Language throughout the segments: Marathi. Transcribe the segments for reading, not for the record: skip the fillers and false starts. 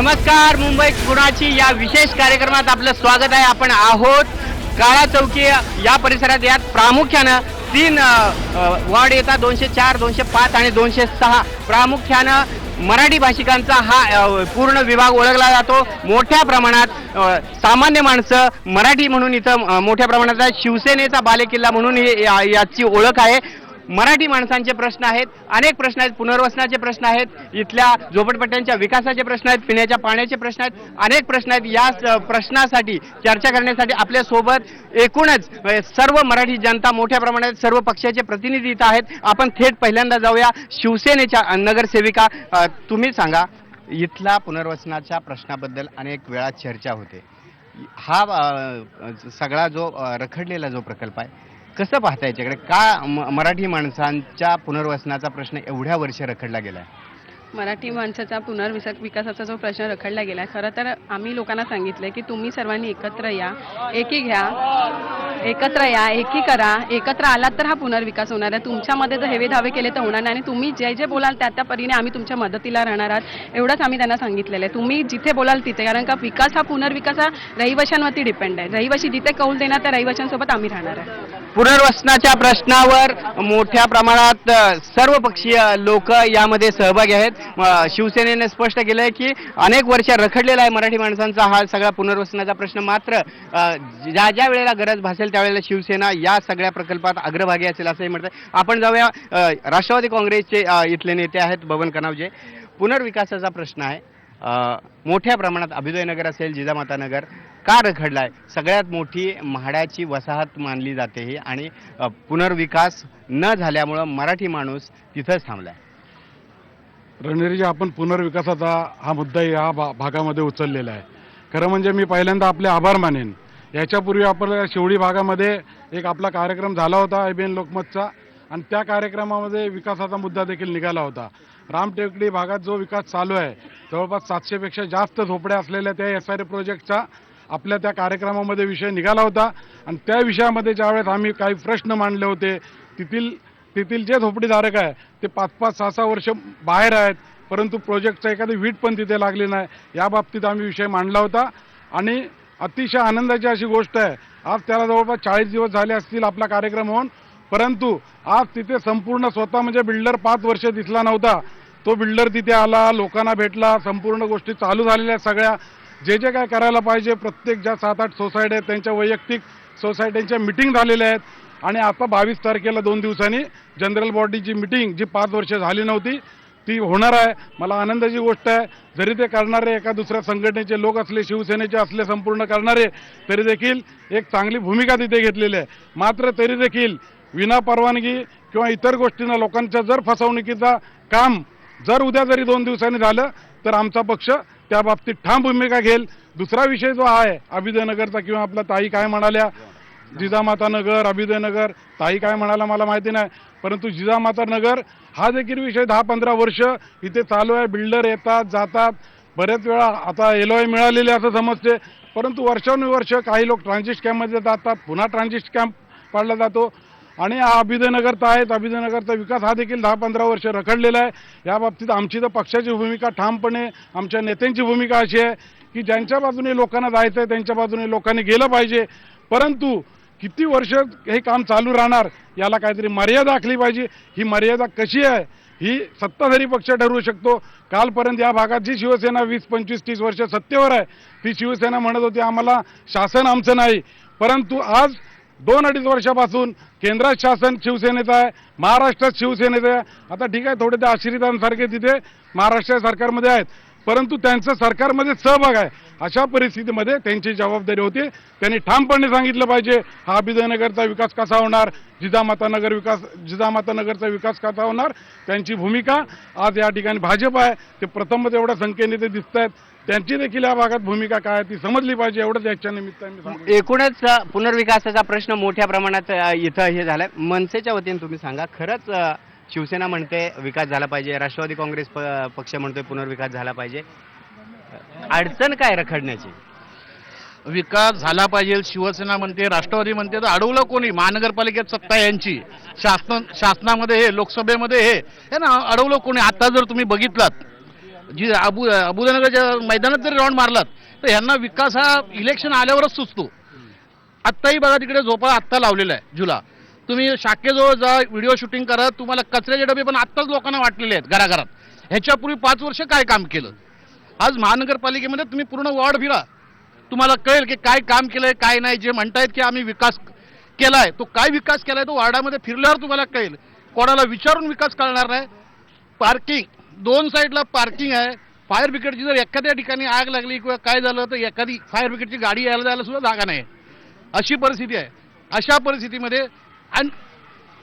नमस्कार, मुंबई गुणाची या विशेष कार्यक्रमात आपलं स्वागत आहे. आपण आहोत काळा चौकी या परिसरात. यात प्रामुख्यानं 3 वॉर्ड येतात, 204, 205 आणि 206. प्रामुख्यानं मराठी भाषिकांचा हा पूर्ण विभाग ओळखला जातो. मोठ्या प्रमाणात सामान्य माणसं मराठी म्हणून इथं मोठ्या प्रमाणात शिवसेनेचा बालेकिल्ला म्हणून याची ओळख आहे. मराठी माणसांचे प्रश्न आहेत, अनेक प्रश्न आहेत. पुनर्वसनाचे प्रश्न आहेत, इथल्या झोपडपट्ट्यांच्या विकासाचे प्रश्न आहेत, पिण्याच्या पाण्याचे प्रश्न आहेत, अनेक प्रश्न आहेत. या प्रश्नासाठी चर्चा करण्यासाठी आपल्या सोबत एकूणच सर्व मराठी जनता, मोठ्या प्रमाणात सर्व पक्षाचे प्रतिनिधी इथं आहेत. आपण थेट पहिल्यांदा जाऊया. शिवसेनेच्या नगरसेविका, तुम्ही सांगा, इथला पुनर्वसनाच्या प्रश्नाबद्दल अनेक वेळा चर्चा होते. हा सगळा जो रखडलेला जो प्रकल्प आहे, कसं पाहता याच्याकडे? का मराठी माणसांच्या पुनर्वसनाचा प्रश्न एवढ्या वर्ष रखडला गेलाय? मराठी माणसाचा विकासाचा जो प्रश्न रखडला गेला, खरं तर आम्ही लोकांना सांगितलं की तुम्ही सर्वांनी एकत्र या, एकी घ्या, एकत्र या, एकी करा. एकत्र आलात तर हा पुनर्विकास होणार आहे. तुमच्यामध्ये जर हेवे धावे केले तर होणार नाही. आणि तुम्ही जे जे बोलाल त्या परीने आम्ही तुमच्या मदतीला राहणार आहात, एवढंच आम्ही त्यांना सांगितलेलं आहे. तुम्ही जिथे बोलाल तिथे, कारण का विकास हा पुनर्विकास हा रहिवाशांवरती डिपेंड आहे. रहिवाशी जिथे कौल देणार त्या रहिवाशांसोबत आम्ही राहणार आहे. पुनर्वसनाच्या प्रश्नावर मोठ्या प्रमाणात सर्व पक्षीय लोक यामध्ये सहभागी आहेत. शिवसेनेने स्पष्ट केलंय की अनेक वर्ष रखडलेला आहे मराठी माणसांचा हा सगळा पुनर्वसनाचा प्रश्न. मात्र ज्या ज्या वेळेला गरज भासेल त्यावेळेला शिवसेना या सगळ्या प्रकल्पात अग्रभागी असेल असंही म्हणतात. आपण जाऊया, राष्ट्रवादी काँग्रेसचे इथले नेते आहेत बबन कनावजे. पुनर्विकासाचा प्रश्न आहे, मोठ्या प्रमाणात अभ्युदयनगर असेल, जिजामाता नगर का रखडलाय? सगळ्यात मोठी म्हाडाची वसाहत मानली जाते ही, आणि पुनर्विकास न झाल्यामुळं मराठी माणूस तिथंच थांबलाय. रणवीरजी, आपण पुनर्विकासाचा हा मुद्दा या भागामध्ये उचललेला आहे. खरं म्हणजे मी पहिल्यांदा आपले आभार मानेन. याच्यापूर्वी आपल्या शिवडी भागामध्ये एक आपला कार्यक्रम झाला होता IBN लोकमतचा, आणि त्या कार्यक्रमामध्ये विकासाचा मुद्दा देखील निघाला होता. रामटेकडी भागात जो विकास चालू आहे, जवळपास 700पेक्षा जास्त झोपड्या असलेल्या त्या SRA प्रोजेक्टचा आपल्या त्या कार्यक्रमामध्ये विषय निघाला होता. आणि त्या विषयामध्ये ज्यावेळेस आम्ही काही प्रश्न मांडले होते, तेथील जे झोपडीधारक आहे ते 5-5, 6-6 वर्ष बाहेर आहेत, परंतु प्रोजेक्टचा एखादी वीट पण तिथे लागली नाही. या बाबतीत आम्ही विषय मांडला होता. आणि अतिशय आनंदाची अशी गोष्ट आहे, आज त्याला जवळपास 40 दिवस झाले असतील आपला कार्यक्रम होऊन, परंतु आज तिथे संपूर्ण स्वतः म्हणजे बिल्डर 5 वर्ष दिसला नव्हता, तो बिल्डर तिथे आला, लोकांना भेटला, संपूर्ण गोष्टी चालू झालेल्या आहेत. सगळ्या जे जे काय करायला पाहिजे, प्रत्येक ज्या 7-8 सोसायटी आहेत त्यांच्या वैयक्तिक सोसायट्यांच्या मिटिंग झालेल्या आहेत. आणि आता 22 तारखेला 2 दिवसांनी जनरल बॉडीची मिटिंग, जी 5 वर्ष झाली नव्हती, ती होणार आहे. मला आनंदाची गोष्ट आहे. जरी ते करणारे एका दुसऱ्या संघटनेचे लोक असले, शिवसेनेचे असले संपूर्ण करणारे, तरी देखील एक चांगली भूमिका तिथे घेतलेली आहे. मात्र तरी देखील विना परवानगी किंवा इतर गोष्टींना लोकांच्या जर फसवणुकीचा काम जर उद्या जरी 2 दिवसांनी झालं तर आमचा पक्ष त्या बाबतीत ठाम भूमिका घेईल. दुसरा विषय जो आहे अभ्युदयनगरचा, किंवा आपला ताई काय म्हणाल्या, जिजामाता नगर, अभ्युदयनगर, ताई काय म्हणाला मला माहिती नाही, परंतु जिजामाता नगर हा देखील विषय 10-15 वर्ष इथे चालू आहे. बिल्डर येतात जातात, बरेच वेळा आता LOI मिळालेले असं समजते, परंतु वर्षानुवर्ष काही लोक ट्रान्झिट कॅम्पमध्ये जातात, पुन्हा ट्रान्झिट कॅम्प पाडला जातो. आणि हा अभ्युदयनगरचा आहे, अभ्युदयनगरचा विकास हा देखील 10-15 वर्ष रखडलेला आहे. या बाबतीत आमची तर पक्षाची भूमिका ठामपणे, आमच्या नेत्यांची भूमिका अशी आहे की ज्यांच्या बाजूने लोकांना जायचं आहे त्यांच्या बाजूने लोकांनी गेलं पाहिजे, परंतु किती वर्ष हे काम चालू राहणार याला काहीतरी मर्यादा आखली पाहिजे. ही मर्यादा कशी आहे ही सत्ताधारी पक्ष ठरवू शकतो. कालपर्यंत या भागात जी शिवसेना 20, 25, 30 वर्ष सत्तेवर आहे, ती शिवसेना म्हणत होती आम्हाला शासन आमचं नाही, परंतु आज 2-2.5 वर्षापासून केंद्रात शासन शिवसेनेचं आहे, महाराष्ट्रात शिवसेनेचं आहे. आता ठीक आहे, थोडे त्या आश्रितांसारखे तिथे महाराष्ट्र सरकारमध्ये आहेत, परंतु त्यांचं सरकारमध्ये सहभाग आहे. अशा परिस्थितीमध्ये त्यांची जबाबदारी होती. त्यांनी ठामपणे सांगितलं पाहिजे हा अभ्युदयनगरचा विकास कसा होणार, जिजामाता नगरचा विकास कसा होणार. त्यांची भूमिका आज या ठिकाणी भाजप आहे, ते प्रथमच एवढ्या संख्येने ते दिसत आहेत, त्यांची देखील या भागात भूमिका काय ती समजली पाहिजे. एवढंच याच्या निमित्ताने एकूणच पुनर्विकासाचा प्रश्न मोठ्या प्रमाणात इथं हे झालाय. मनसेच्या वतीने तुम्ही सांगा, खरंच शिवसेना म्हणते विकास झाला पाहिजे, राष्ट्रवादी काँग्रेस पक्ष म्हणतोय पुनर्विकास झाला पाहिजे, अडचण काय रखडण्याची? विकास झाला पाहिजे, शिवसेना म्हणते, राष्ट्रवादी म्हणते, तर अडवलं कोणी? महानगरपालिकेत सत्ता यांची, शासनामध्ये हे, लोकसभेमध्ये हे ना, अडवलं कोणी? आता जर तुम्ही बघितलात जी अबुदनगरच्या मैदानात जरी राऊंड मारलात तर ह्यांना विकास हा इलेक्शन आल्यावरच सुचतो. आत्ताही बघा तिकडे झोपा आत्ता लावलेला आहे जुला. तुम्ही शाखेजवळ जा, व्हिडिओ शूटिंग करा, तुम्हाला कचऱ्याचे डबे पण आत्ताच लोकांना वाटलेले आहेत घराघरात. ह्याच्यापूर्वी 5 वर्ष काय काम केलं? आज महानगरपालिकेमध्ये तुम्ही पूर्ण वॉर्ड फिरा, तुम्हाला कळेल की काय काम केलंय काय नाही. जे म्हणतायत की आम्ही विकास केलाय, तो काय विकास केलाय तो वार्डामध्ये फिरल्यावर तुम्हाला कळेल. कोणाला विचारून विकास कळणार नाही. पार्किंग 2 साईडला पार्किंग आहे. फायर ब्रिगेडची जर एखाद्या ठिकाणी आग लागली किंवा काय झालं तर एखादी फायर ब्रिगेडची गाडी यायला जायला सुद्धा जागा नाही, अशी परिस्थिती आहे. अशा परिस्थितीमध्ये आणि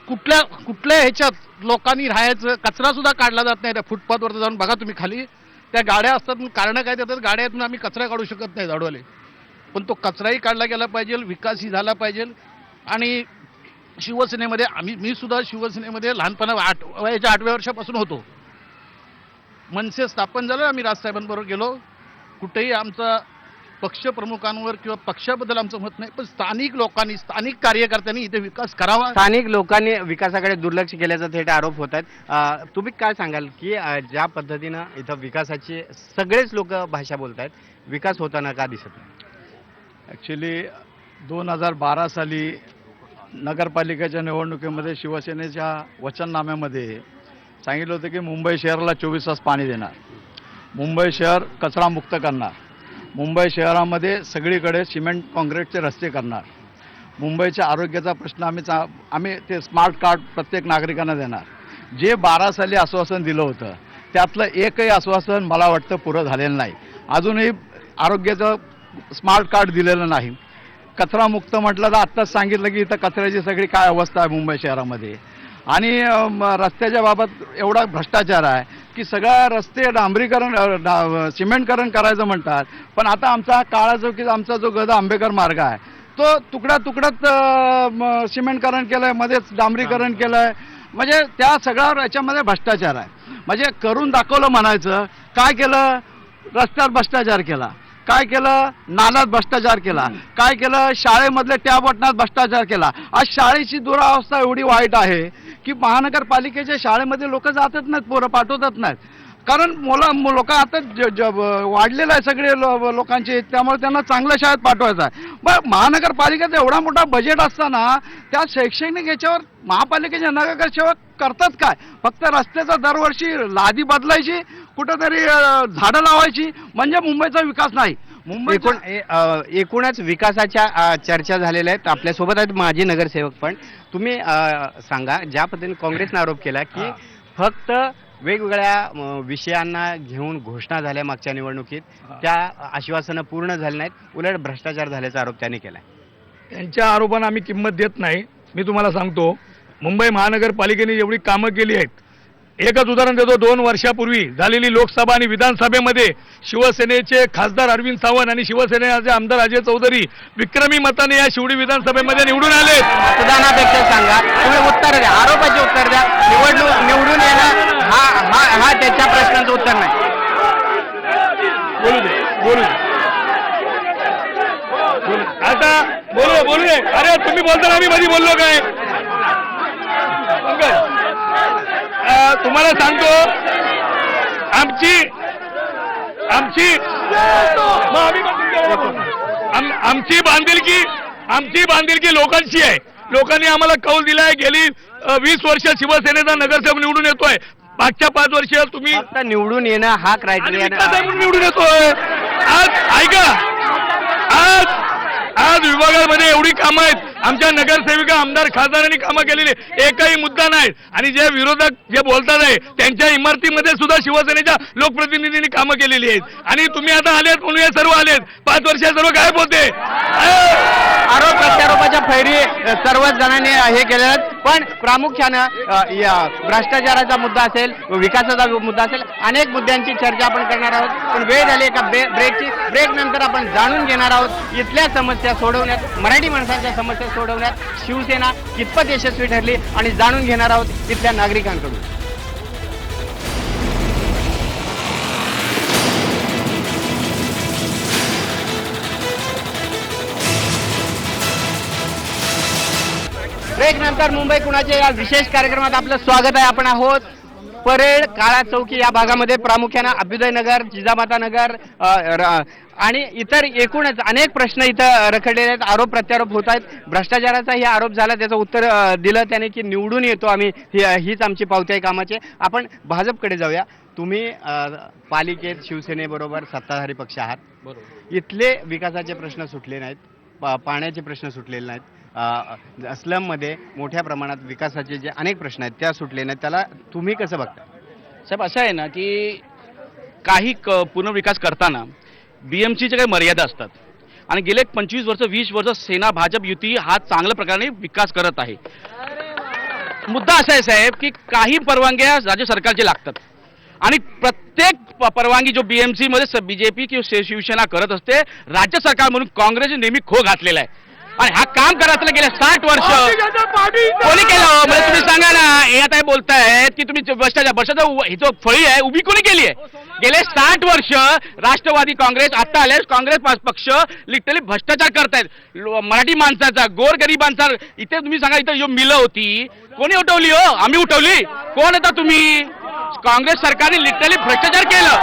कुठल्या ह्याच्यात लोकांनी राहायचं, कचरा सुद्धा काढला जात नाही. त्या फुटपाथवर जाऊन बघा तुम्ही खाली त्या गाड्या असतात, कारणं काय देतात, गाड्यातून आम्ही कचरा काढू शकत नाही झाडवाले, पण तो कचराही काढला गेला पाहिजे, विकासही झाला पाहिजे. आणि शिवसेनेमध्ये मी सुद्धा शिवसेनेमध्ये लहानपणा वयाच्या 8व्या वर्षापासून होतो. मनसे स्थापन झालं, आम्ही राजसाहेबांबरोबर गेलो. कुठेही आमचा पक्षप्रमुखांवर किंवा पक्षाबद्दल आमचं मत नाही, पण स्थानिक लोकांनी, स्थानिक कार्यकर्त्यांनी इथे विकास करावा. स्थानिक लोकांनी विकासाकडे दुर्लक्ष केल्याचा थेट आरोप होत आहेत. तुम्ही काय सांगाल की ज्या पद्धतीनं इथं विकासाची सगळेच लोक भाषा बोलत आहेत, विकास होताना का दिसत नाही? ॲक्च्युली 2012 साली नगरपालिकेच्या निवडणुकीमध्ये शिवसेनेच्या वचननाम्यामध्ये सांगितलं होतं की मुंबई शहराला 24 तास पाणी देणार, मुंबई शहर कचरामुक्त करणार, मुंबई शहरामध्ये सगळीकडे सिमेंट काँक्रीटचे रस्ते करणार, मुंबईच्या आरोग्याचा प्रश्न आम्ही ते स्मार्ट कार्ड प्रत्येक नागरिकांना देणार. जे 12 साली आश्वासन दिलं होतं त्यातलं एकही आश्वासन मला वाटतं पुरं झालेलं नाही. अजूनही आरोग्याचं स्मार्ट कार्ड दिलेलं नाही. कचरामुक्त म्हटलं तर आत्ताच सांगितलं की इथं कचऱ्याची सगळी काय अवस्था आहे मुंबई शहरामध्ये. आणि रस्त्याच्या बाबत एवढा भ्रष्टाचार आहे की सगळा रस्ते डांबरीकरण सिमेंटकरण करायचं म्हणतात, पण आता आमचा काळा चौकीत आमचा जो गदा आंबेकर मार्ग आहे तो तुकड्यात सिमेंटकरण केलं आहे, मध्येच डांबरीकरण केलं आहे. म्हणजे त्या सगळ्या याच्यामध्ये भ्रष्टाचार आहे. म्हणजे करून दाखवलं म्हणायचं. काय केलं? रस्त्यावर भ्रष्टाचार केला. काय केलं? नाल्यात भ्रष्टाचार केला. काय केलं? शाळेमधल्या टॅब बटनात भ्रष्टाचार केला. आज शाळेची दुरावस्था एवढी वाईट आहे की महानगरपालिकेच्या शाळेमध्ये लोक जातच नाहीत, पोरं पाठवतात नाहीत. कारण लोक आता वाढलेलं आहे सगळे लोकांचे, त्यामुळे त्यांना चांगल्या शाळेत पाठवायचं आहे. मग महानगरपालिकेचा एवढा मोठा बजेट असताना त्या शैक्षणिक याच्यावर महापालिकेचे नगरसेवक करतात काय? फक्त रस्त्याचा दरवर्षी लादी बदलायची, कुठंतरी झाडं लावायची, म्हणजे मुंबईचा विकास नाही. एकूणच विकासाच्या चर्चा झालेल्या आहेत. आपल्यासोबत आहेत माजी नगरसेवक पण. तुम्ही सांगा, ज्या पद्धतीने काँग्रेसने आरोप केला की फक्त वेगवेगळ्या विषयांना घेऊन घोषणा झाल्या मागच्या निवडणुकीत, त्या आश्वासनं पूर्ण झाली नाहीत, उलट भ्रष्टाचार झाल्याचा आरोप त्यांनी केला. त्यांच्या आरोपांना आम्ही किंमत देत नाही. मी तुम्हाला सांगतो, मुंबई महानगरपालिकेने एवढी कामं केली आहेत. एकच उदाहरण देतो. 2 वर्षापूर्वी झालेली लोकसभा आणि विधानसभेमध्ये शिवसेनेचे खासदार अरविंद सावंत आणि शिवसेनेचे आमदार अजय चौधरी विक्रमी मताने या शिवडी विधानसभेमध्ये निवडून आले. मतदानापेक्षा सांगा, तुम्ही उत्तर द्या, आरोपाचे उत्तर द्या. निवडून येणं हा त्याच्या प्रश्नाचं उत्तर नाही. बोलू आता बोलू दे. अरे तुम्ही बोलताना आम्ही मध्ये बोललो काय? तुम्हाला सांगतो, आमची बांधिलकी लोकांची आहे. लोकांनी आम्हाला कौल दिलाय. गेली 20 वर्ष शिवसेनेचा नगरसेवक निवडून येतोय. मागच्या 5 वर्ष तुम्ही फक्त निवडून येणं हा क्रायटेरिया निवडून येतोय. आज ऐका, आज विभागामध्ये एवढी कामं आहेत. आमच्या नगरसेविका, आमदार, खासदारांनी कामं केलेली, एकही मुद्दा नाही. आणि जे विरोधक जे बोलतात आहे त्यांच्या इमारतीमध्ये सुद्धा शिवसेनेच्या लोकप्रतिनिधींनी कामं केलेली आहेत. आणि तुम्ही आता आलेत म्हणून हे सर्व आलेत. 5 वर्ष सर्व गायब होते. आरोप प्रत्यारोपाच्या फैरी सर्वच जणांनी हे केलेलं आहेत. पण प्रामुख्यानं भ्रष्टाचाराचा मुद्दा असेल, विकासाचा मुद्दा असेल, अनेक मुद्द्यांची चर्चा आपण करणार आहोत. पण वेळ झाली एका ब्रेक नंतर आपण जाणून घेणार आहोत इथल्या समस्या सोडवण्यात, मराठी माणसांच्या समस्या सोडवण्यात शिवसेना कितपत यशस्वी ठरली आणि जाणून घेणार आहोत इथल्या नागरिकांकडून. ब्रेक नंतर मुंबई कुणाच्या या विशेष कार्यक्रमात आपलं स्वागत आहे. आपण आहोत परेड, काळा चौकी या भागामध्ये प्रामुख्यानं अभ्युदयनगर, जिजामातानगर आणि इतर एकूणच अनेक प्रश्न इथं रखडलेले आहेत. आरोप प्रत्यारोप होत आहेत. भ्रष्टाचाराचाही आरोप झाला, त्याचं उत्तर दिलं त्याने की निवडून येतो आम्ही, हीच आमची पावती आहे कामाची. आपण भाजपकडे जाऊया. तुम्ही पालिकेत शिवसेनेबरोबर सत्ताधारी पक्ष आहात. बरोबर. इथले विकासाचे प्रश्न सुटले नाहीत, पाण्याचे प्रश्न सुटलेले नाहीत, स्लममध्ये मोठ्या प्रमाणात विकासाचे जे अनेक प्रश्न आहेत त्या सुटले नाहीत. त्याला तुम्ही कसं बघता? साहेब असं आहे ना की काही पुनर्विकास करताना BMCच्या काही मर्यादा असतात आणि गेले 25 वर्ष 20 वर्ष सेना भाजप युती हा चांगल्या प्रकारे विकास करत आहे. मुद्दा असा आहे साहेब की काही परवानग्या राज्य सरकारचे लागतात आणि प्रत्येक परवानगी जो BMC मध्ये BJP किंवा शिवसेना करत असते, राज्य सरकार म्हणून काँग्रेसने नेहमी खो घातलेला आहे. आणि हा काम करायचं गेले 60 वर्ष कोणी केलं? म्हणजे तुम्ही सांगा ना. हे आता बोलतायत की तुम्ही भ्रष्टाचार ही जो फळी आहे उभी कोणी केली आहे? गेले 60 वर्ष राष्ट्रवादी काँग्रेस, आता आले काँग्रेस पक्ष लिटरली भ्रष्टाचार करतायत. मराठी माणसाचा, गोरगरिबांचा. इथे तुम्ही सांगा, इथे जो मिलं होती कोणी उठवली? हो, आम्ही उठवली. कोण होता तुम्ही? काँग्रेस सरकारने लिटरली भ्रष्टाचार केलं.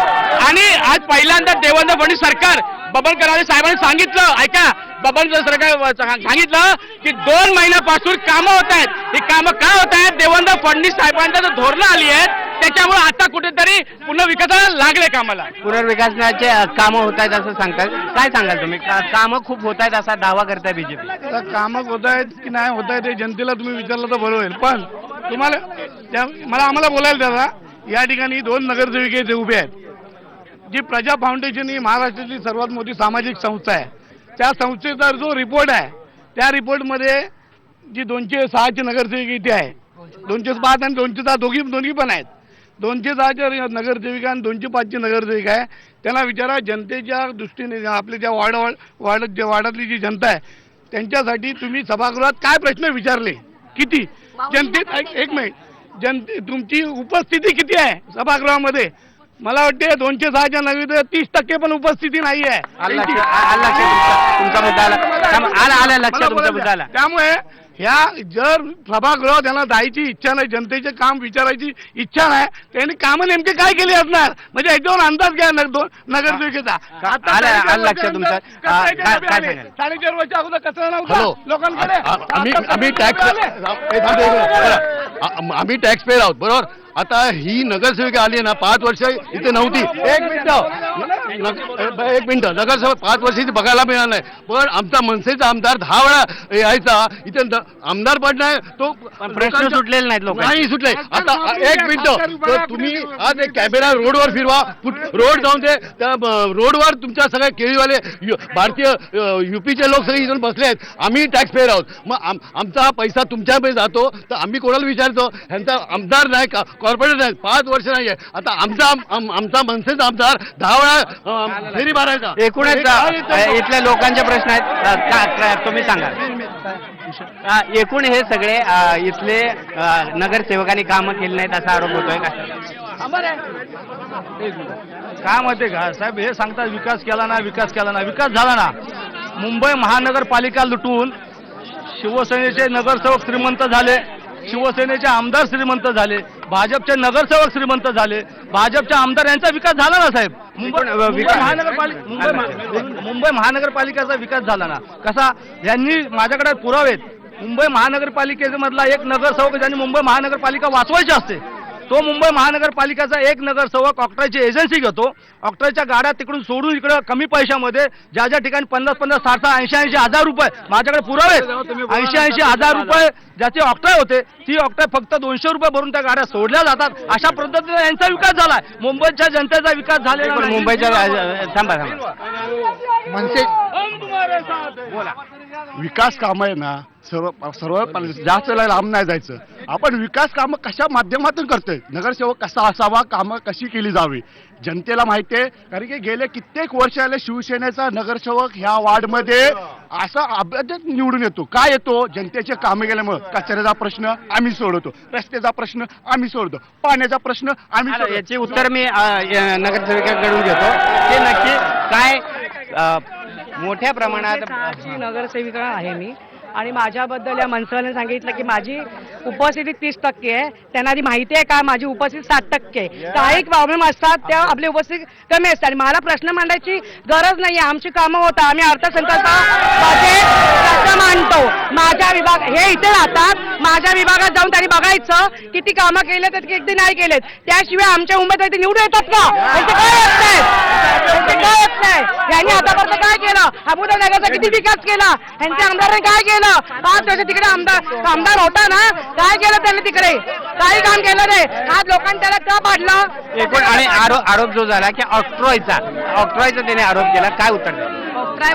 आणि आज पहिल्यांदा देवेंद्र फडणवीस सरकार, बबन कराळे साहेबांनी सांगितलं, ऐका, बबन सरकार सांगितलं की 2 महिन्यापासून कामं होत आहेत. ही कामं का होत आहेत? देवेंद्र फडणवीस साहेबांच्या जो धोरणं आली आहेत त्याच्यामुळे आता कुठेतरी पुनर्विकासाला लागले कामाला. पुनर्विकासाचे कामं होत आहेत असं सांगतात. काय सांगाल तुम्ही? कामं खूप होत आहेत असा दावा करताय BJP. आता कामं होत आहेत की नाही होत आहेत हे जनतेला तुम्ही विचारलं तर बरं होईल. पण तुम्हाला आम्हाला बोलायला द्या. या ठिकाणी 2 नगरसेविके उभे आहेत. जी प्रजा फाउंडेशन ही महाराष्ट्रातली सर्वात मोठी सामाजिक संस्था आहे. त्या संस्थेचा जो रिपोर्ट आहे त्या रिपोर्टमध्ये जी 206ची नगरसेविका इथे आहे, 205 आणि 206 दोन्ही पण आहेत. 206च्या नगरसेविका आणि 205ची नगरसेविका आहे. त्यांना विचारा, जनतेच्या दृष्टीने आपल्या ज्या वार्डातली जी जनता आहे त्यांच्यासाठी तुम्ही सभागृहात काय प्रश्न विचारले, किती जनतेत, एक मिनिट, तुमची उपस्थिती किती आहे सभागृहामध्ये? मला वाटते 206च्या नगरीत 30% पण उपस्थिती नाही आहे. तुमचा मुद्दा आला लक्षात, तुमचा मुद्दा आला. त्यामुळे ह्या जर सभागृहात त्यांना जायची इच्छा नाही, जनतेचे काम विचारायची इच्छा नाही, त्यांनी कामं नेमके काय केली असणार? म्हणजे याच्यावर अंदाज घ्या नगरसेविकेचा. लक्षात तुमचा काय सांगाल? 4.5 वर्ष अगोदर कचरा नव्हता लोकांकडे. आम्ही टॅक्स पेअर आहोत, बरोबर. आता ही नगरसेविका आली ना, 5 वर्ष इथे नव्हती. एक मिनिट, नगरसेवक 5 वर्ष इथे बघायला मिळाला नाही. पण आमचा मनसेचा आमदार 10 वेळा यायचा इथे. आमदार पण नाही, तो प्रश्न सुटलेले नाहीत लोक, नाही सुटले. आता एक मिनिट, तुम्ही आज एक कॅमेरा रोडवर फिरवा, रोड जाऊन ते त्या रोडवर तुमच्या सगळे केळीवाले भारतीय UPचे लोक सगळे इथून बसले आहेत. आम्ही टॅक्स पेअर आहोत. मग आमचा हा पैसा तुमच्याकडे जातो तर आम्ही कोणाला विचारतो? ह्यांचा आमदार नाही का, कॉर्पोरेट नाही, 5 वर्ष नाही आहे. आता आमचा मनसेचा आमदार 10 वेळा फेरी मारायचा. एकूणच इथल्या लोकांचे प्रश्न आहेत, तुम्ही सांगा. एकूण हे सगळे इथले नगरसेवकांनी कामं केली नाहीत असा आरोप होतोय का? काय माहिती का साहेब, हे सांगतात विकास केला ना, विकास केला ना. विकास झाला ना. मुंबई महानगरपालिका लुटून शिवसेनेचे नगरसेवक श्रीमंत झाले, शिवसेनेचे आमदार श्रीमंत झाले, भाजपचे नगरसेवक श्रीमंत झाले, भाजपच्या आमदार यांचा विकास झाला ना साहेब. मुंबई महानगरपालिकेचा विकास झाला ना. कसा? यांनी माझ्याकडे पुरावेत. मुंबई महानगरपालिकेमधला एक नगरसेवक ज्यांनी मुंबई महानगरपालिका वाचवायची असते, तो मुंबई महानगरपालिकेचा एक नगरसेवक ऑक्ट्राची एजन्सी घेतो. ऑक्ट्राच्या गाड्या तिकडून सोडून इकडे कमी पैशामध्ये ज्या ज्या ठिकाणी 50-50, 60-60, 80-80 हजार रुपये, माझ्याकडे पुरावे 80-80 हजार रुपये ज्याचे ऑक्ट्राय होते, ती ऑक्ट्राय फक्त 200 रुपये भरून त्या गाड्या सोडल्या जातात. अशा पद्धतीने यांचा विकास झालाय. मुंबईच्या जनतेचा विकास झालेला नाही. मुंबईच्या मनसे विकास काम आहे ना, सर्व जास्त लांब नाही जायचं. आपण विकास कामं कशा माध्यमातून करतोय, नगरसेवक कसा असावा, कामं कशी केली जावी जनतेला माहिती आहे. कारण की गेले कित्येक वर्ष आले शिवसेनेचा नगरसेवक ह्या वार्डमध्ये असा अभ्यास निवडून येतो. काय येतो? जनतेचे कामे गेल्यामुळे. कचऱ्याचा प्रश्न आम्ही सोडवतो, रस्त्याचा प्रश्न आम्ही सोडतो, पाण्याचा प्रश्न आम्ही सोडवतो. याचे उत्तर मी नगरसेविकांकडून घेतो. ते नक्की काय मोठ्या प्रमाणात नगरसेविका आहे मी. आणि माझ्याबद्दल या मनसेने सांगितलं की माझी उपस्थिती 30% आहे. त्यांना आधी माहिती आहे का माझी उपस्थिती 60%. काही प्रॉब्लेम असतात त्या आपली उपस्थिती कमी असते आणि मला प्रश्न मांडायची गरज नाही आहे. आमची कामं होतात. आम्ही अर्थसंकल्प बजेट कसं मांडतो. माझ्या विभाग हे इथे राहतात. माझ्या विभागात जाऊन त्यांनी बघायचं किती कामं केले तर किती नाही केलेत. त्याशिवाय आमच्या उमेदवार ते निवडून येतात का? त्यांचे काय येत नाही. त्यांचे काय येत नाही. यांनी आतापर्यंत काय केलं? अबुदानगरचा किती विकास केला? यांच्या आमदारांनी काय केलं? 5 वर्ष तिकडे आमदार होता ना, काय केलं त्यांनी तिकडे? काही काम केलं नाही. आज लोकांनी त्याला का पाडलं? एकूण आणि आरोप जो झाला की ऑक्ट्रॉयचा त्याने आरोप केला, काय उत्तर द्याल?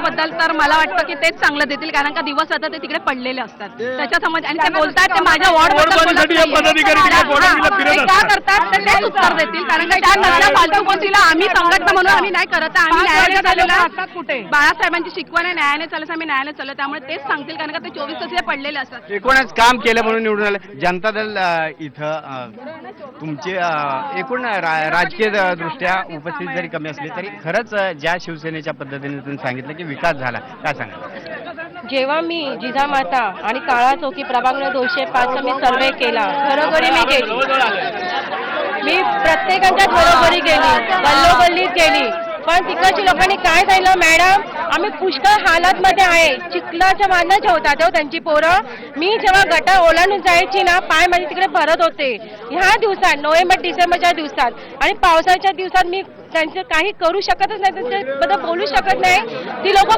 बद्दल तर मला वाटतं की तेच चांगलं देतील, कारण का दिवस रात्र ते तिकडे पडलेले असतात. त्याच्यासमोर आणि ते बोलतात ते माझ्या वॉर्ड काय करतात तर तेच उत्तर देतील, कारण का त्या नसल्या फालतू गोष्टीला आम्ही संघटना म्हणून आम्ही नाही करत. आम्ही न्यायालय चालवला कुठे बाळासाहेबांची शिकवण आहे, न्यायालय चालवलं, आम्ही न्यायालय चालवलं, त्यामुळे तेच सांगतील, कारण का ते 24 तास तिथे पडलेले असतात. एकूणच काम केलं म्हणून निवडून आलं. जनता दल इथं तुमचे एकूण राजकीय दृष्ट्या उपस्थिती जरी कमी असली तरी खरंच ज्या शिवसेनेच्या पद्धतीने तुम्ही सांगितलं की विकास झाला, काय सांगा? जेव्हा मी जिजामाता आणि काळा चौकी प्रभाग 205 मी सर्वे केला, घरोघरी मी गेली, मी प्रत्येकाच्या घरोघरी गेली, गल्लोगल्लीत गेली, पण तिकडची लोकांनी काय सांगितलं, मॅडम आम्ही पुष्कळ हालतमध्ये आहे, चिखलाच्या मांना ठेवतात हो त्यांची पोरं. मी जेव्हा गटार ओलांडून जायची ना, पाय माझे तिकडे भरत होते. ह्या दिवसात नोव्हेंबर डिसेंबरच्या दिवसात आणि पावसाच्या दिवसात मी त्यांचं काही करू शकतच नाही, त्यांच्याबद्दल बोलू शकत नाही. ती लोक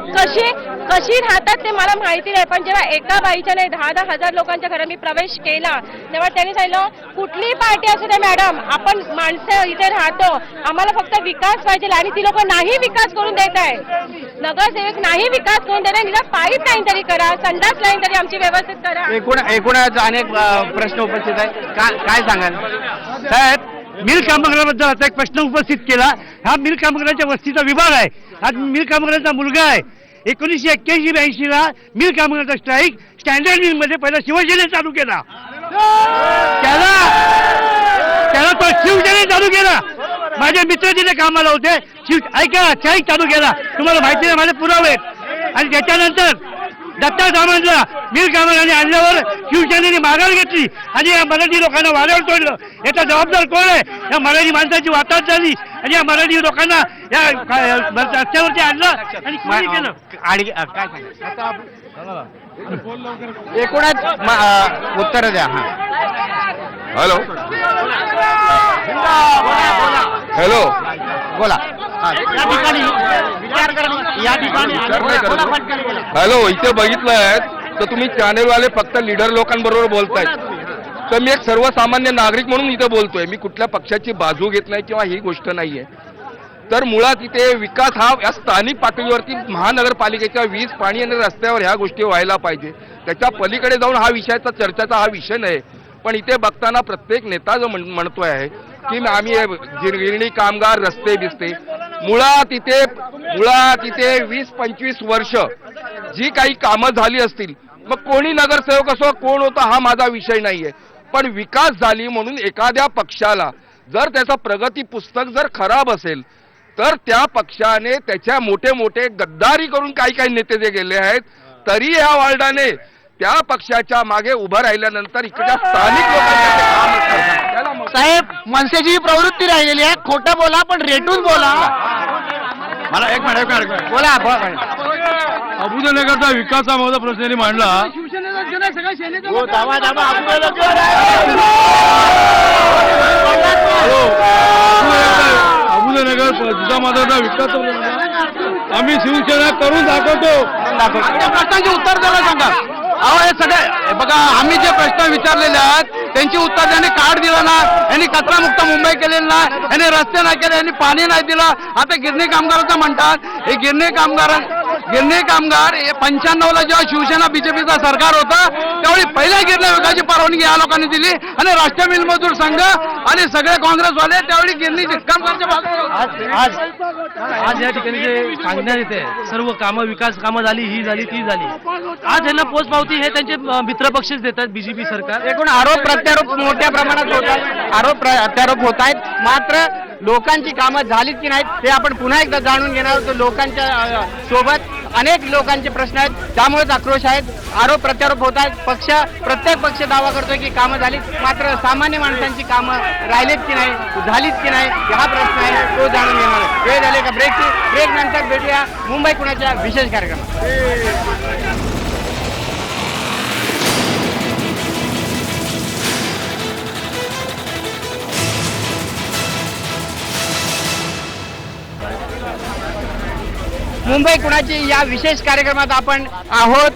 कशी राहतात ते मला माहिती नाही. पण जेव्हा एका बाईच्या नाही 10-10 हजार लोकांच्या घरात मी प्रवेश केला, तेव्हा त्यांनी सांगितलं कुठलीही पार्टी असू दे मॅडम, आपण माणसं इथे राहतो, आम्हाला फक्त विकास पाहिजे. आणि ती लोक नाही विकास करून देत आहे, नगरसेवक नाही विकास करून देत आहे. निदान पाईप लाईन तरी करा, संडास लाईन तरी आमची व्यवस्थित करा. एकूणच अनेक प्रश्न उपस्थित आहेत, काय सांगाल? साहेब, मिल कामगाराबद्दल आता एक प्रश्न उपस्थित केला. हा मिल कामगारांच्या वस्तीचा विभाग आहे. आज मिल कामगारांचा मुलगा आहे. 1981-82 मिल कामगारांचा स्ट्राईक स्टँडर्ड मिलमध्ये पहिला शिवसेने चालू केला. त्याला तो शिवसेने चालू केला. माझे मित्र तिथे कामाला होते. ऐका, स्ट्राईक चालू केला. तुम्हाला माहिती आहे, माझे पुरावे आहेत. आणि त्याच्यानंतर दत्ता सामंतला मिल कामगारांनी आणल्यावर शिवसेनेने माघार घेतली आणि या मराठी लोकांना वाऱ्यावर तोडलं. याचा जबाबदार कोण आहे? या मराठी माणसाची वाताहत झाली आणि या मराठी लोकांना या रस्त्यावरती आणलं आणि कोणी केलं. आणि काय सांगा? एकूणच उत्तर द्या. हा, हॅलो हॅलो बोला. हॅलो, इथे बघितलंय तर तुम्ही चॅनेलवाले फक्त लीडर लोकांबरोबर बोलतायत, तर मी एक सर्वसामान्य नागरिक म्हणून इथे बोलतोय. मी कुठल्या पक्षाची बाजू घेत नाही किंवा ही गोष्ट नाहीये. तर मुळात इथे विकास हा या स्थानिक पातळीवरती महानगरपालिकेच्या वीज, पाणी आणि रस्त्यावर ह्या गोष्टी व्हायला पाहिजे. त्याच्या पलीकडे जाऊन हा विषयाचा चर्चेचा हा विषय नाही. पण इथे बघताना प्रत्येक नेता जो म्हणतोय आहे की आम्ही गिरणी कामगार, रस्ते बिस्ते, मुळात इथे 20-25 वर्ष जी काही कामं झाली असतील, मग कोणी नगरसेवक असो, कोण होता, हा माझा विषय नाहीये. पण विकास झाली म्हणून एखाद्या पक्षाला जर त्याचं प्रगती पुस्तक जर खराब असेल तर त्या पक्षाने त्याच्या मोठे गद्दारी करून काही नेते जे गेले आहेत, तरी ह्या वार्डाने त्या पक्षाच्या मागे उभं राहिल्यानंतर इकडच्या स्थानिक लोकांना साहेब, मनसेची प्रवृत्ती राहिलेली आहे, खोटं बोला पण रेटून बोला. मला एक मिनिट बोला. अबुदानगरचा विकासामध्ये प्रश्न मांडला. अबुदानगर जिजामाताचा विकास आम्ही शिवसेना करून दाखवतो. प्रश्नांची उत्तर द्यायला सांगा. अहो, हे सगळे बघा, आम्ही जे प्रश्न विचारलेले आहेत त्यांची उत्तर त्यांनी कार्ड दिलं ना, यांनी कचरामुक्त मुंबई केलेली ना, यांनी रस्ते नाही केले, यांनी पाणी नाही दिलं. आता गिरणी कामगारांचं म्हणतात. हे गिरणी कामगार 95ला जेव्हा शिवसेना बीजेपीचा सरकार होता त्यावेळी पहिल्या गिरण्या विकासाची परवानगी या लोकांनी दिली आणि राष्ट्रीय मिल मजूर संघ आणि सगळे काँग्रेसवाले त्यावेळी गिरणी कामगारांच्या आज या ठिकाणी जे सांगण्यात येते सर्व कामं, विकास कामं झाली, ही झाली, ती झाली. आज यांना पोचपावती हे त्यांचे मित्रपक्षच देतात, बीजेपी सरकार. एकूण आरोप प्रत्यारोप मोठ्या प्रमाणात होत आहेत. आरोप प्रत्यारोप होत आहेत. मात्र लोकांची कामं झालीत की नाहीत हे आपण पुन्हा एकदा जाणून घेणार आहोत. लोकांच्या सोबत अनेक लोकांचे प्रश्न आहेत, त्यामुळेच आक्रोश आहेत, आरोप प्रत्यारोप होत आहेत. प्रत्येक पक्ष दावा करतोय की कामं झालीत, मात्र सामान्य माणसांची कामं राहिलीत की नाही, झालीत की नाही हा प्रश्न आहे, तो जाणून घेणार आहे. वेळ झाले का ब्रेक नंतर भेटूया मुंबई कुणाच्या विशेष कार्यक्रमात. मुंबई कुणाची या विशेष कार्यक्रमात आपण आहोत.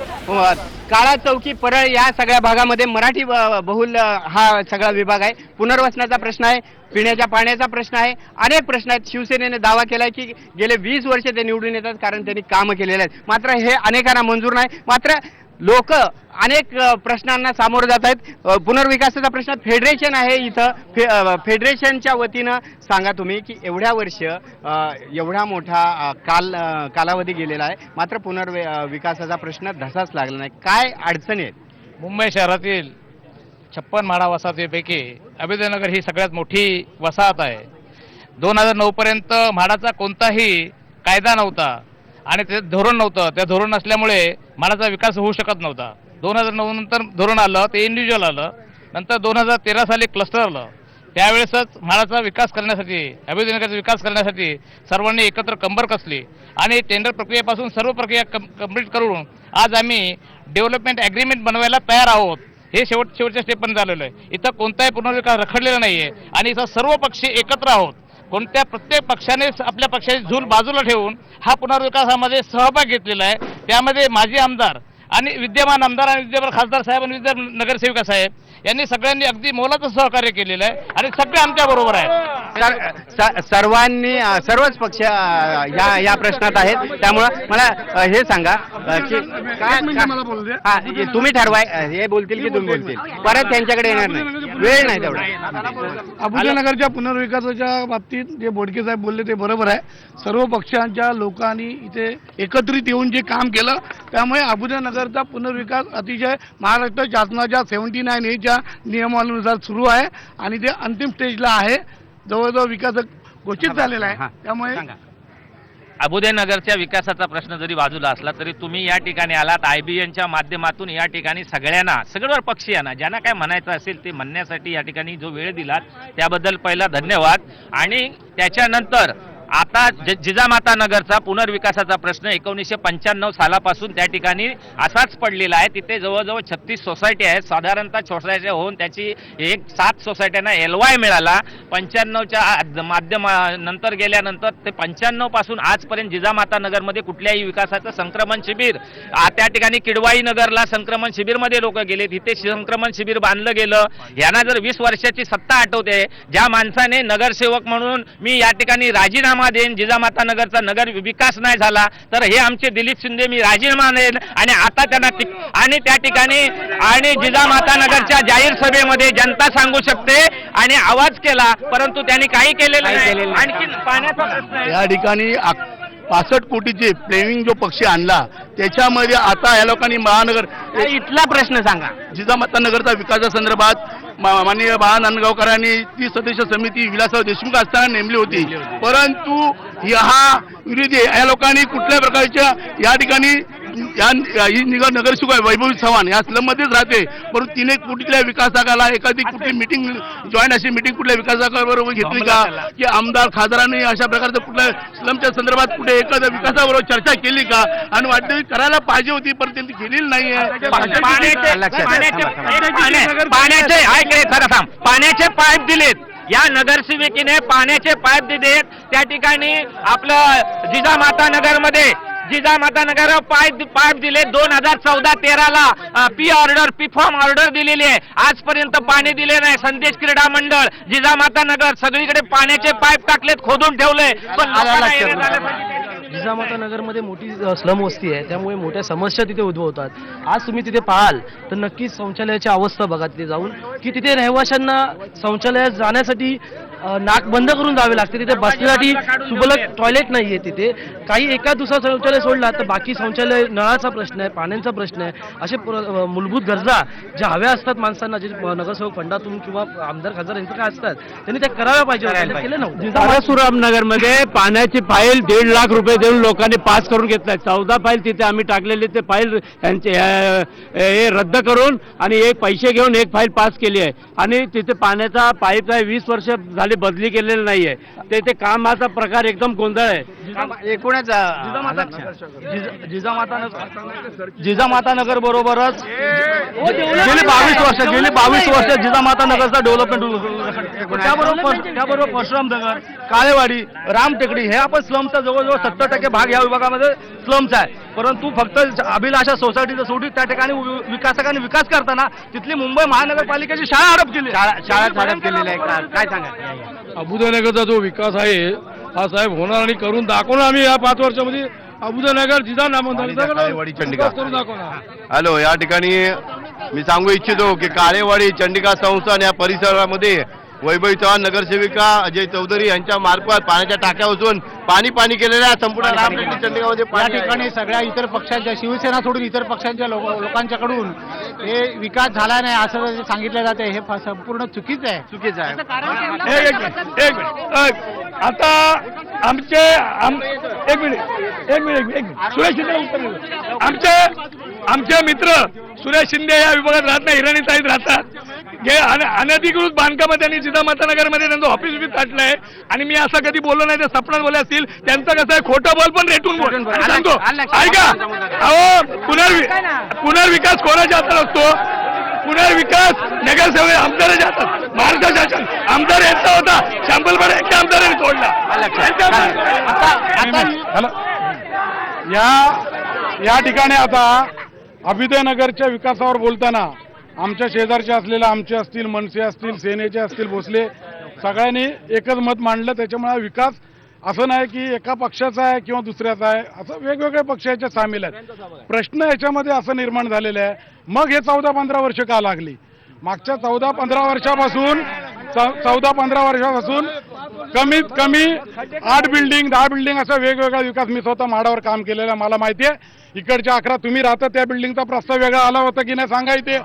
काळा चौकी, परळ या सगळ्या भागामध्ये मराठी बहुल हा सगळा विभाग आहे. पुनर्वसनाचा प्रश्न आहे, पिण्याच्या पाण्याचा प्रश्न आहे, अनेक प्रश्न आहेत. शिवसेनेने दावा केलाय की गेले 20 वर्ष ते निवडून येतात कारण त्यांनी कामं केलेले आहेत, मात्र हे अनेकांना मंजूर नाही. मात्र लोक अनेक प्रश्नांना सामोरं जात आहेत. पुनर्विकासाचा प्रश्न, फेडरेशन आहे इथं, फेडरेशनच्या वतीनं सांगा तुम्ही की एवढ्या वर्ष एवढा मोठा कालावधी गेलेला आहे, मात्र पुनर्विकासाचा प्रश्न धसाच लागला नाही. काय अडचणी आहेत? मुंबई शहरातील 56 म्हाडा वसाहतीपैकी अभ्युदयनगर ही सगळ्यात मोठी वसाहत आहे. 2009 पर्यंत म्हाडाचा कोणताही कायदा नव्हता आणि ते धोरण नव्हतं. त्या धोरण नसल्यामुळे म्हाडाचा विकास होऊ शकत नव्हता. 2009 नंतर धोरण आलं, ते इंडिव्हिज्युअल आलं. नंतर 2013 साली क्लस्टर आलं. त्यावेळेसच म्हाडाचा विकास करण्यासाठी, अभ्युदयनगरचा विकास करण्यासाठी सर्वांनी एकत्र कंबर कसली आणि टेंडर प्रक्रियेपासून सर्व प्रक्रिया कंप्लीट करून आज आम्ही डेव्हलपमेंट ॲग्रीमेंट बनवायला तयार आहोत. हे शेवटच्या स्टेपपर्यंत झालेलं आहे. इथं कोणताही पुनर्विकास रखडलेला नाही आहे आणि इथं सर्व पक्ष एकत्र आहोत. प्रत्येक पक्षाने आपल्या पक्षाची झूल बाजूला ठेवून हा पुनर्विकासामध्ये सहभाग घेतलेला आहे. त्यामध्ये माजी आमदार आणि विद्यमान आमदार आणि विद्यमान खासदार साहेब आणि विद्यमान नगरसेविका साहेब यांनी सगळ्यांनी अगदी मोलाचं सहकार्य केलेलं आहे आणि सगळे आमच्या बरोबर आहेत. सर्वांनी सर्वच पक्ष या प्रश्नात आहेत. त्यामुळं मला हे सांगा की तुम्ही ठरवाय, हे बोलतील की तुम्ही बोलतील, परत त्यांच्याकडे येणार नाही, वेळ नाही तेवढा. अभ्युदयनगरच्या पुनर्विकासाच्या बाबतीत जे बोडके साहेब बोलले ते बरोबर आहे. सर्व पक्षांच्या लोकांनी इथे एकत्रित येऊन जे काम केलं त्यामुळे अभ्युदयनगरचा पुनर्विकास अतिशय महाराष्ट्र शासनाच्या 79A नियमानुसार सुरू आहे आणि ते अंतिम स्टेजला आहे. जवळजवळ विकास घोषित झालेला आहे. त्यामुळे अभ्युदयनगरच्या विकासाचा प्रश्न जरी बाजूला असला तरी तुम्ही या ठिकाणी आलात IBNच्या माध्यमातून या ठिकाणी सगळ्यांना, सगळ्या पक्षीयांना ज्यांना काय म्हणायचं असेल ते म्हणण्यासाठी या ठिकाणी जो वेळ दिलात त्याबद्दल पहिला धन्यवाद. आणि त्याच्यानंतर आता जिजामाता नगरचा पुनर्विकासाचा प्रश्न 1995 सालापासून त्या ठिकाणी असाच पडलेला आहे. तिथे जवळजवळ 36 सोसायटी आहेत. साधारणतः सोसायट्या होऊन त्याची 7 सोसायट्यांना LY मिळाला. 95च्या माध्यमानंतर गेल्यानंतर ते 95 पासून आजपर्यंत जिजामाता नगरमध्ये कुठल्याही विकासाचं संक्रमण शिबिर, त्या ठिकाणी किडवाई नगरला संक्रमण शिबिरमध्ये लोक गेले, तिथे संक्रमण शिबिर बांधलं गेलं. यांना जर 20 वर्षाची सत्ता आठवते, ज्या माणसाने नगरसेवक म्हणून मी या ठिकाणी राजीनामा देईन, जिजामाता नगरचा नगर विकास नाही झाला तर हे आमचे दिलीप शिंदे मी राजीनामा देईन आणि आता त्यांना आणि त्या ठिकाणी आणि जिजामाता नगरच्या जाहीर सभेमध्ये जनता सांगू शकते आणि आवाज केला, परंतु त्यांनी काही केलेलं नाही. आणखी पाण्याचा प्रश्न आहे. या ठिकाणी 65 कोटीचे फ्लेमिंग जो पक्षी आणला त्याच्यामध्ये आता या लोकांनी महानगर इथला प्रश्न सांगा. जिजामाता नगरचा विकासासंदर्भात माननीय बाळा नांदगावकरांनी ती सदस्य समिती विलासराव देशमुख असताना नेमली होती, परंतु हा विरोधी या लोकांनी कुठल्या प्रकारच्या या ठिकाणी ही नगरसेवक वैभवी चव्हाण या स्लममध्येच राहते, परंतु 3 कोटीतल्या विकासाकाला एखादी कुठली मिटिंग जॉईंट अशी मिटिंग कुठल्या विकासाबरोबर घेतली का, की आमदार खासदारांनी अशा प्रकारचं कुठल्या स्लमच्या संदर्भात कुठे एखाद्या विकासाबरोबर चर्चा केली का, आणि वाटते करायला पाहिजे होती पण त्यांनी केलेली नाहीये. पाण्याचे पाईप दिलेत, या नगरसेविकेने पाण्याचे पाईप दिलेत. त्या ठिकाणी आपलं जिजामाता नगरमध्ये जिजामाता नगर पाईप दिले. 2014-13ला पी फॉर्म ऑर्डर दिलेली आहे, आजपर्यंत पाणी दिले नाही. संदेश क्रीडा मंडळ, जिजामाता नगर सगळीकडे पाण्याचे पाईप टाकलेत, खोदून ठेवले, पण जिजामाता नगरमध्ये मोठी स्लम वस्ती आहे, त्यामुळे मोठ्या समस्या तिथे उद्भवतात. आज तुम्ही तिथे पाहाल तर नक्कीच शौचालयाची अवस्था बघा तिथे जाऊन, की तिथे रहिवाशांना शौचालयात जाण्यासाठी नाक बंद करून जावे लागते. तिथे बसण्यासाठी सुबलक टॉयलेट नाही आहे तिथे. काही एका दुसरा शौचालय सोडला तर बाकी शौचालय, नळाचा प्रश्न आहे, पाण्याचा प्रश्न आहे. असे मूलभूत गरजा ज्या हव्या असतात माणसांना, जे नगरसेवक फंडातून किंवा आमदार खासदार यांचं काय असतात त्यांनी त्या कराव्या पाहिजे, केलं नव्हतं. परशुरामनगरमध्ये पाण्याची फाईल 1.5 लाख रुपये देऊन लोकांनी पास करून घेतलाय. 14 फाईल तिथे आम्ही टाकलेले, ते फाईल त्यांचे हे रद्द करून आणि एक पैसे घेऊन एक फाईल पास केली आहे. आणि तिथे पाण्याचा पाईप 20 वर्ष झाली बदली केलेली नाहीये. ते कामाचा प्रकार एकदम गोंधळ आहे. एकूणच जिजामाता नगर बरोबरच गेली 22 वर्ष जिजामाता नगरचा डेव्हलपमेंट, त्याबरोबर परशुराम नगर, काळेवाडी, रामटेकडी हे आपण स्लमचा जवळजवळ 70% भाग या विभागामध्ये स्लमचा आहे. परंतु फक्त अभिलाषा सोसायटीचं सोडून त्या ठिकाणी विकासकांनी विकास करताना तिथली मुंबई महानगरपालिकेची शाळा हडप केली, शाळा हडप केलेली आहे. काय सांगा? अबुदनगरचा जो विकास आहे हा साहेब होणार आणि करून दाखवणार. आम्ही या 5 वर्षामध्ये अबुदनगर जिजा काळेवाडी, चंडिका करून दाखवणार. हॅलो, या ठिकाणी मी सांगू इच्छितो की काळेवाडी चंडिका संस्थान या परिसरामध्ये वैभवी चव्हाण नगरसेविका अजय चौधरी यांच्या मार्फत पाण्याच्या टाक्या उचलून पाणी केलेल्या संपूर्ण रामटेकडी चंडिकामध्ये. या ठिकाणी सगळ्या इतर पक्षांच्या, शिवसेना सोडून इतर पक्षांच्या लोकांच्याकडून हे विकास झाला नाही असं सांगितलं जाते. हे संपूर्ण चुकीचं आहे. एक मिनिट. आता आमचे एक मिनिट सुरेश शिंदे उत्तर देतो. आमचे मित्र सुरेश शिंदे या विभागात राहत नाही, हिराणी साईत राहतात. अनधिकृत बांधकामात त्यांनी जिजामाता नगरमध्ये त्यांचं ऑफिस बी काढलंय. आणि मी असं कधी बोललो नाही, ते सपनात बोलले असतील. त्यांचं कसं आहे, खोटं बोल पण रेटून बोल सांगतो. ऐका, अहो पुनर्विकास कोणाच्या हातात असतो? पुनर्विकास नगरसेवक आमदाराच्या हातात. महाराष्ट्र शासन आमदार यांचा होता, शांबलवाड एका आमदाराने तोडला. या ठिकाणी आता अभ्युदयनगरच्या विकासावर बोलताना आमच्या शेजारचे असलेले आमचे असतील, मनसे असतील, सेनेचे असतील, भोसले सगळ्यांनी एकच मत मांडलं. त्याच्यामुळे हा विकास असं नाही की एका पक्षाचा आहे किंवा दुसऱ्याचा आहे, असं वेगवेगळे पक्ष याच्यात सामील आहेत. प्रश्न याच्यामध्ये असं निर्माण झालेलं आहे, मग हे 14-15 वर्ष का लागली? मागच्या 14-15 वर्षापासून कमीत कमी 8 बिल्डिंग 10 बिल्डिंग असा वेगवेगळा विकास मी स्वतः माडावर काम केलेला, मला माहिती आहे. इकडच्या 11 तुम्ही राहता त्या बिल्डिंगचा प्रस्ताव वेगळा आला होता की नाही सांगा. इथे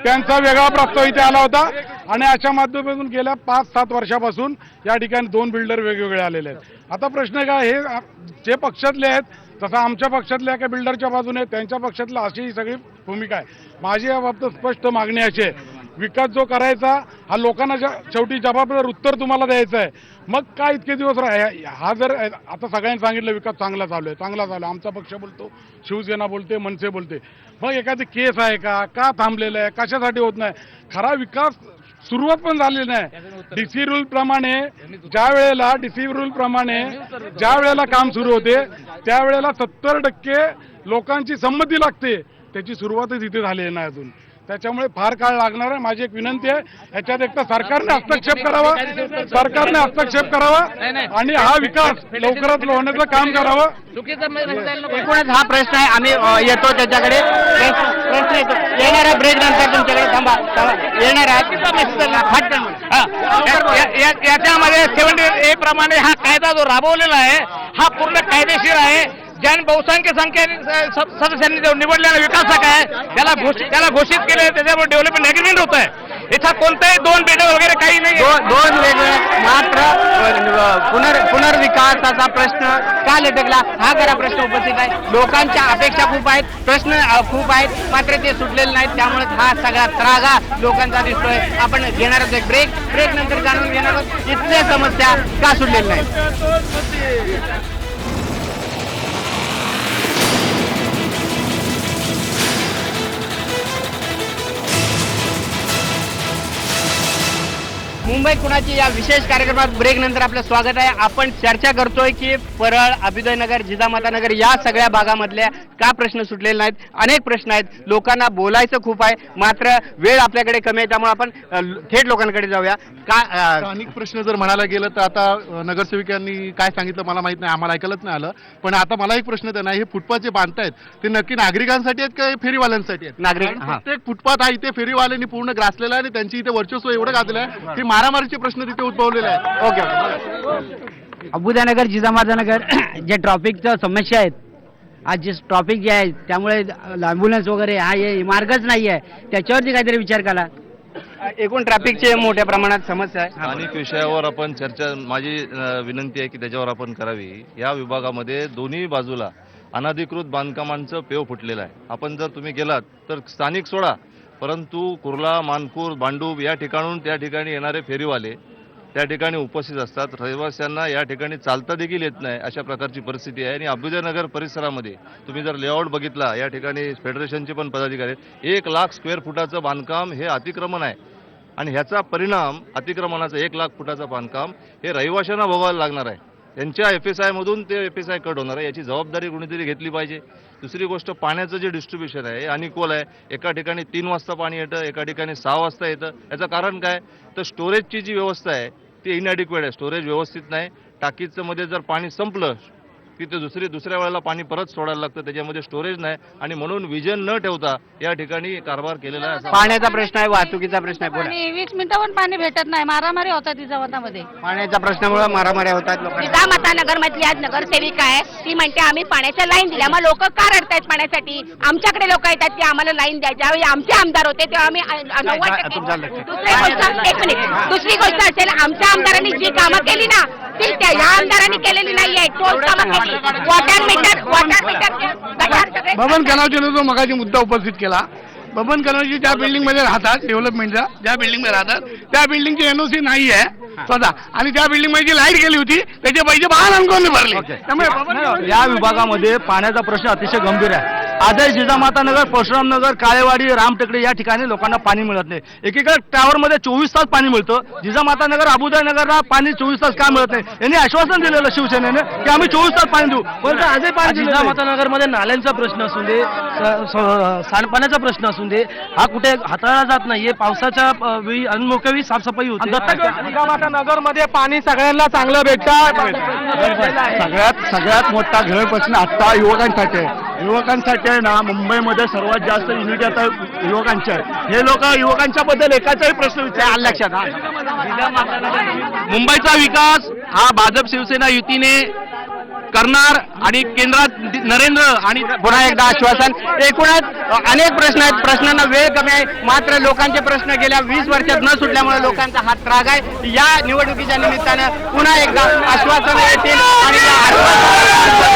त्यांचा वेगळा प्रस्ताव इथे आला होता. आणि अशा माध्यमातून गेल्या 5-7 वर्षापासून या ठिकाणी 2 बिल्डर वेगवेगळे आलेले आहेत. आता प्रश्न काय, हे जे पक्षातले आहेत, तसं आमच्या पक्षातल्या एका बिल्डरच्या बाजूने त्यांच्या पक्षातल्या अशी ही सगळी भूमिका आहे. माझी या बाबतीत स्पष्ट मागणी अशी आहे, विकास जो करायचा हा लोकांना शेवटी जबाबदार उत्तर तुम्हाला द्यायचं आहे. मग काय इतके दिवस हा जर आता सगळ्यांनी सांगितलं विकास चांगला चालू आहे, आमचा पक्ष बोलतो, शिवसेना बोलते, मनसे बोलते, मग एखादी केस आहे का थांबलेलं आहे, कशासाठी होत नाही? खरा विकास सुरुवात पण झालेली नाही. डीसी रूल प्रमाणे ज्या वेळेला काम सुरू होते त्यावेळेला 70% लोकांची संमती लागते, त्याची सुरुवातच इथे झालेली नाही अजून. त्याच्यामुळे फार काळ लागणार आहे. माझी एक विनंती आहे, ह्याच्यात एक तर सरकारने हस्तक्षेप करावा आणि हा विकास लवकरात होण्याचं काम करावं. एकूणच हा प्रश्न आहे, आम्ही येतो त्याच्याकडे. प्रश्न येतो, येणाऱ्या ब्रेक नंतर तुमच्याकडे थांबा येणार याच्यामध्ये 70A प्रमाणे हा कायदा जो राबवलेला आहे हा पूर्ण कायदेशीर आहे. ज्या बहुसंख्य सदस्यांनी जो निवडलेला विकासक आहे त्याला घोषित केले, त्याच्यामुळे डेव्हलपमेंट अग्रीमेंट होत आहे. इथं कोणताही 2 बेड वगैरे काही नाही. 2 वेगळे मात्र पुनर्विकासाचा प्रश्न का लटकला हा खरा प्रश्न उपस्थित आहे. लोकांच्या अपेक्षा खूप आहेत, प्रश्न खूप आहेत, मात्र ते सुटलेले नाहीत. त्यामुळे हा सगळा त्रागा लोकांचा दिसतोय. आपण घेणार आहोत एक ब्रेक नंतर जाणून घेणार आहोत इथल्या समस्या का सुटलेल्या नाहीत. मुंबई कुणाची या विशेष कार्यक्रमात ब्रेक नंतर आपलं स्वागत आहे. आपण चर्चा करतोय की परळ, अभ्युदयनगर, जिजामाता नगर या सगळ्या भागामधल्या का प्रश्न सुटलेले नाहीत. अनेक प्रश्न आहेत, लोकांना बोलायचं खूप आहे, मात्र वेळ आपल्याकडे कमी आहे. त्यामुळे आपण थेट लोकांकडे जाऊया. अनेक प्रश्न जर म्हणायला गेलं तर आता नगरसेविकांनी काय सांगितलं मला माहित नाही, आम्हाला ऐकायलाच नाही आलं. पण आता मला एक प्रश्न त्यांना, हे फुटपाथ जे बांधतायत ते नक्की नागरिकांसाठी आहेत का फेरीवाल्यांसाठी आहेत? नागरिक प्रत्येक फुटपाथ हा इथे फेरीवाल्यांनी पूर्ण ग्रासलेला आहे आणि त्यांची इथे वर्चस्व एवढं गाजलेलं आहे की मारामारी जिजामाताचे प्रश्न तिथे उद्भवलेले आहेत. ओके. अबुदानगर जिजामातानगर जे ट्रॉफिकच्या समस्या आहेत, आज जे ट्रॉफिक जे आहे त्यामुळे ॲम्ब्युलन्स वगैरे हा हे मार्गच नाही आहे, त्याच्यावरती काहीतरी विचार करा. एकूण ट्रॅफिकचे मोठ्या प्रमाणात समस्या आहे. स्थानिक विषयावर आपण चर्चा, माझी विनंती आहे की त्याच्यावर आपण करावी. या विभागामध्ये दोन्ही बाजूला अनधिकृत बांधकामांचं पेव फुटलेलं आहे. आपण जर तुम्ही गेलात तर स्थानिक सोडा, परंतु कुर्ला, मानपूर, भांडूप या ठिकाणून त्या ठिकाणी येणारे फेरीवाले त्या ठिकाणी उपस्थित असतात. रहिवाशांना या ठिकाणी चालता देखील येत नाही, अशा प्रकारची परिस्थिती आहे. आणि अभ्युदयनगर परिसरामध्ये तुम्ही जर लेआउट बघितला, या ठिकाणी फेडरेशनचे पण पदाधिकारी आहेत. 1 लाख स्क्वेअर फुटाचं बांधकाम हे अतिक्रमण आहे आणि ह्याचा परिणाम अतिक्रमणाचं 1 लाख फुटाचं बांधकाम हे रहिवाशांना भोगायला लागणार आहे. त्यांच्या FSI मधून ते FSI कट होणार आहे. याची जबाबदारी कोणीतरी घेतली पाहिजे. दुसरी गोष्ट, पाण्याचं जे डिस्ट्रीब्युशन आहे हे अनिकोल आहे. एका ठिकाणी 3 वाजता पाणी येतं, एका ठिकाणी 6 वाजता येतं. याचं कारण काय, तर स्टोरेजची जी व्यवस्था आहे ती इनॲडिक्वेट आहे. स्टोरेज व्यवस्थित नाही. टाकीचं मध्ये जर पाणी संपलं की ते दुसऱ्या वेळेला पाणी परत सोडायला लागतं, त्याच्यामध्ये स्टोरेज नाही आणि म्हणून विजन न ठेवता या ठिकाणी कारभार केलेला आहे. पाण्याचा प्रश्न आहे, वाहतुकीचा प्रश्न आहे. बोला. 20 मिनिटं पण पाणी भेटत नाही, मारामारी होतात जिजामातामध्ये. पाण्याच्या प्रश्नामुळे मारामाऱ्या होतात लोकांना. जिजामातानगर मधली आज नगरसेविका आहे, ती म्हणते आम्ही पाण्याच्या लाईन दिल्या. मग लोक का रडतायत पाण्यासाठी? आमच्याकडे लोक येतात की आम्हाला लाईन द्या. ज्यावेळी आमचे आमदार होते तेव्हा आम्ही 90%. एक मिनिट, दुसरी गोष्ट असेल, आमच्या आमदारांनी जी कामं केली ना ती त्या या आमदारांनी केलेली नाहीये. टोल कामं केली, वॉटर मीटर बबन कनौजेने जो मगाशी मुद्दा उपस्थित केला, बबन कनौजी ज्या बिल्डिंगमध्ये राहतात, डेव्हलपमेंटच्या ज्या बिल्डिंगमध्ये राहतात त्या बिल्डिंगची NOC नाही आहे स्वतः, आणि त्या बिल्डिंगमध्ये जी लाईट गेली होती त्याचे पैसे महानगरने भरले. त्यामुळे या विभागामध्ये पाण्याचा प्रश्न अतिशय गंभीर आहे. आजही जिजामातानगर, परशुराम नगर, काळेवाडी, रामटेकडे या ठिकाणी लोकांना पाणी मिळत नाही. एकीकडे टॉवरमध्ये 24 तास पाणी मिळतं, जिजामातानगर, अबुदयनगरला पाणी 24 तास का मिळत नाही? यांनी आश्वासन दिलेलं शिवसेनेने की आम्ही 24 तास पाणी देऊ, पण आजही पाणी. जिजामातानगरमध्ये नाल्यांचा प्रश्न असून दे, सांडपाण्याचा प्रश्न असून दे, हा कुठे हाताळला जात नाहीये. पावसाच्या वेळी अनमोक्या वेळी साफसफाई होते. जिजामातानगरमध्ये पाणी सगळ्यांना चांगलं भेटतं. सगळ्यात मोठा घेर प्रश्न आता युवकांसाठी आहे. युवकांसाठी आहे ना, मुंबईमध्ये सर्वात जास्त युनिटी आता युवकांची आहे. हे लोक युवकांच्या बद्दल एकाचाही प्रश्न विचार लक्षात. मुंबईचा विकास हा भाजप शिवसेना युतीने करणार आणि केंद्रात नरेंद्र आणि पुन्हा एकदा आश्वासन. एकूणच अनेक प्रश्न आहेत, प्रश्नांना वेळ कमी आहे. मात्र लोकांचे प्रश्न गेल्या 20 वर्षात न सुटल्यामुळे लोकांचा हात राग आहे. या निवडणुकीच्या निमित्तानं पुन्हा एकदा आश्वासन येतील आणि या आश्वासनावर लोकांचे